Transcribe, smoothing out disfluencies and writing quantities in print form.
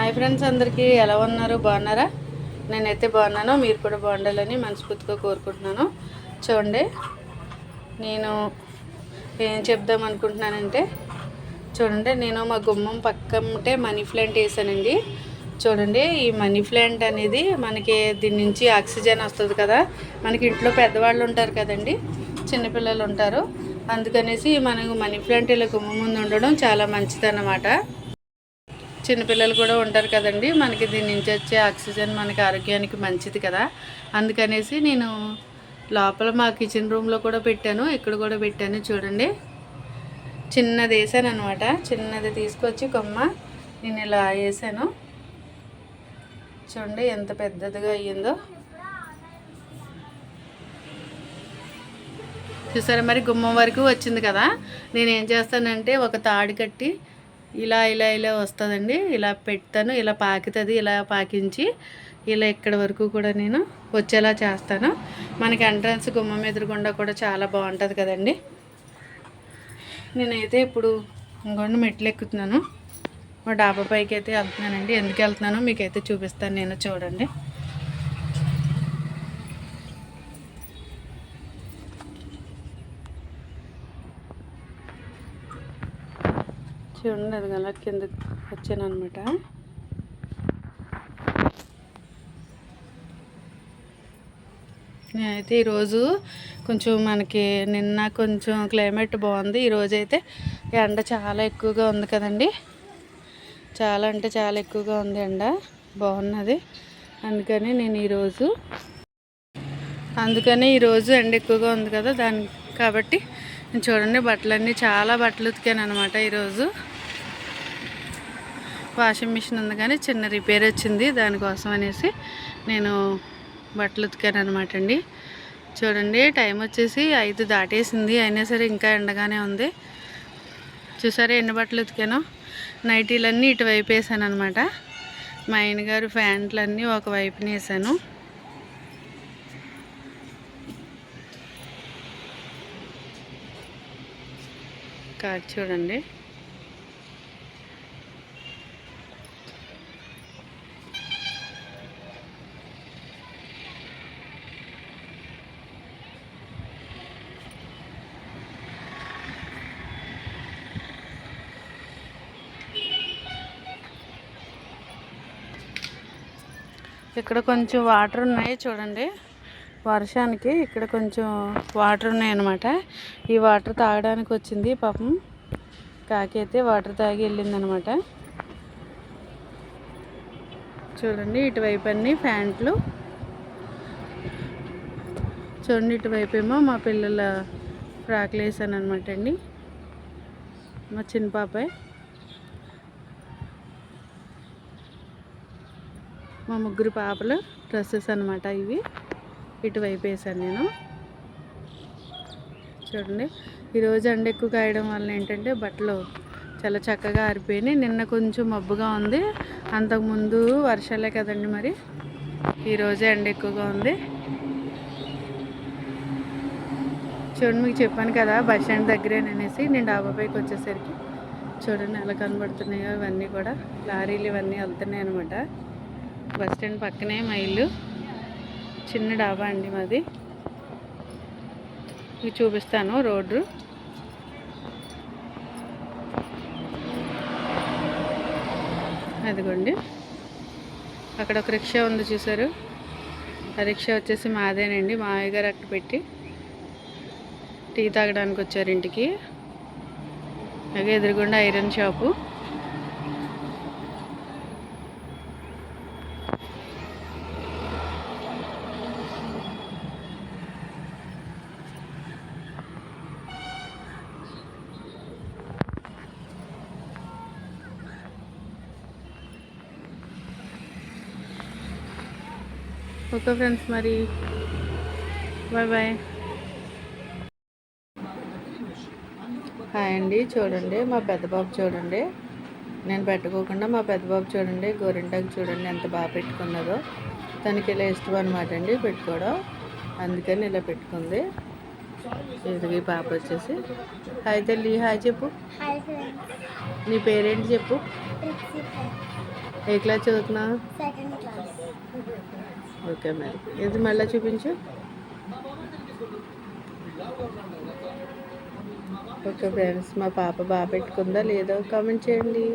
Hi friends, అందరికీ ఎలా ఉన్నారు? బాగున్నారా? నేనైతే బాగున్నాను. మీరు కూడా బాగుండాలని మనస్ఫూర్తిగా కోరుకుంటున్నాను. చూడండి, నేను ఏం చెప్దాం అనుకుంటున్నానంటే, చూడండి, నేను మా గుమ్మం పక్కనే మనీ ప్లాంట్ వేసానండి. చూడండి, ఈ మనీ ప్లాంట్ అనేది మనకి దీని నుంచి ఆక్సిజన్ వస్తుంది కదా. మనకి ఇంట్లో పెద్దవాళ్ళు ఉంటారు కదండి, చిన్నపిల్లలు ఉంటారు. అందుకనేసి మనకు మనీ ప్లాంట్ ఇలా గుమ్మం ముందు ఉండడం చాలా మంచిదన్నమాట. చిన్నపిల్లలు కూడా ఉంటారు కదండి, మనకి దీని నుంచి వచ్చే ఆక్సిజన్ మనకి ఆరోగ్యానికి మంచిది కదా. అందుకనేసి నేను లోపల మా కిచెన్ రూమ్లో కూడా పెట్టాను, ఇక్కడ కూడా పెట్టాను. చూడండి, చిన్నది వేసాను అనమాట. చిన్నది తీసుకొచ్చి కొమ్మ నేను ఇలా వేసాను. చూడండి ఎంత పెద్దదిగా అయ్యిందో. చూసారా, మరి గుమ్మం వరకు వచ్చింది కదా. నేను ఏం చేస్తానంటే ఒక తాడు కట్టి ఇలా ఇలా ఇలా వస్తుందండి, ఇలా పెడతాను, ఇలా పాకుతుంది. ఇలా పాకించి ఇలా ఇక్కడ వరకు కూడా నేను వచ్చేలా చేస్తాను. మనకి ఎంట్రన్స్ గుమ్మం ఎదురుగుండా కూడా చాలా బాగుంటుంది కదండి. నేనైతే ఇప్పుడు ఇంకొండ మెట్లు ఎక్కుతున్నాను. మా డాబా పైకి అయితే వెళ్తున్నానండి. ఎందుకు వెళ్తున్నానో మీకైతే చూపిస్తాను నేను. చూడండి, చూడండి, అది అలా కిందకి వచ్చాను అనమాట. నేనైతే ఈరోజు కొంచెం మనకి నిన్న కొంచెం క్లైమేట్ బాగుంది. ఈరోజు అయితే ఎండ చాలా ఎక్కువగా ఉంది కదండి. చాలా అంటే చాలా ఎక్కువగా ఉంది ఎండ, బాగున్నది. అందుకని నేను ఈరోజు ఎండ ఎక్కువగా ఉంది కదా, కాబట్టి చూడండి, బట్టలన్నీ చాలా బట్టలు ఉతికాను అనమాట. ఈరోజు వాషింగ్ మిషన్ ఉంది కానీ చిన్న రిపేర్ వచ్చింది, దానికోసం అనేసి నేను బట్టలు ఉతికాను అనమాట అండి. చూడండి, టైం వచ్చేసి 5 దాటేసింది, అయినా సరే ఇంకా ఎండగానే ఉంది. చూసారా ఎన్ని బట్టలు ఉతికానో. నైటీలన్నీ ఇటువైపు వేసాను అనమాట. మా ఆయన గారు ప్యాంట్లన్నీ ఒకవైపున వేసాను. కాదు చూడండి, ఇక్కడ కొంచెం వాటర్ ఉన్నాయి. చూడండి, వర్షానికి ఇక్కడ కొంచెం వాటర్ ఉన్నాయన్నమాట. ఈ వాటర్ తాగడానికి వచ్చింది పాపం. కాకి అయితే వాటర్ తాగి వెళ్ళిందనమాట. చూడండి, ఇటువైపు అన్నీ ప్యాంట్లు. చూడండి, ఇటువైపు ఏమో మా పిల్లల ఫ్రాక్లు వేసాను అనమాట అండి. మా చిన్న పాపాయ్, మా ముగ్గురు పాపలు డ్రెస్సెస్ అనమాట ఇవి. ఇటువైపు వేసాను నేను. చూడండి, ఈరోజు ఎండ ఎక్కువ కాయడం వల్ల ఏంటంటే బట్టలు చాలా చక్కగా ఆరిపోయినాయి. నిన్న కొంచెం మబ్బుగా ఉంది, అంతకుముందు వర్షాలే కదండి. మరి ఈరోజు ఎండ ఎక్కువగా ఉంది. చూడండి, మీకు చెప్పాను కదా బస్ స్టాండ్ దగ్గరేననేసి. నేను డాబా పైకి వచ్చేసరికి చూడండి ఎలా కనబడుతున్నాయో. ఇవన్నీ కూడా లారీలు ఇవన్నీ వెళ్తున్నాయి అనమాట. బస్ స్టాండ్ పక్కనే మా ఇల్లు. చిన్న డాబా అండి మాది. మీకు చూపిస్తాను రోడ్డు. అదిగోండి, అక్కడ ఒక రిక్షా ఉంది చూసారు. ఆ రిక్షా వచ్చేసి మాదేనండి. మా మావయ్య గారు అక్కడ పెట్టి టీ తాగడానికి వచ్చారు ఇంటికి. అలాగే ఎదురుగుండా ఐరన్ షాపు. ఓకే ఫ్రెండ్స్, మరి బాయ్ బాయ్. హాయ్ అండి. చూడండి, మా పెద్ద బాబు చూడండి, నేను పెట్టుకోకుండా మా పెద్ద బాబు చూడండి గోరింటాకు చూడండి ఎంత బాగా పెట్టుకున్నదో. తనకి ఇలా ఇష్టం అనమాట అండి పెట్టుకోవడం, అందుకని ఇలా పెట్టుకుంది. ఇది పాప వచ్చేసి హాయ్ తల్లి, హాయ్ చెప్పు. నీ పేరేంటి చెప్పు. ఏ క్లాస్ చదువుతున్నావు? Second class. ఓకే మరి ఇది మళ్ళీ చూపించు. ఓకే ఫ్రెండ్స్, మా పాప బాగా పెట్టుకుందా లేదో కామెంట్ చేయండి.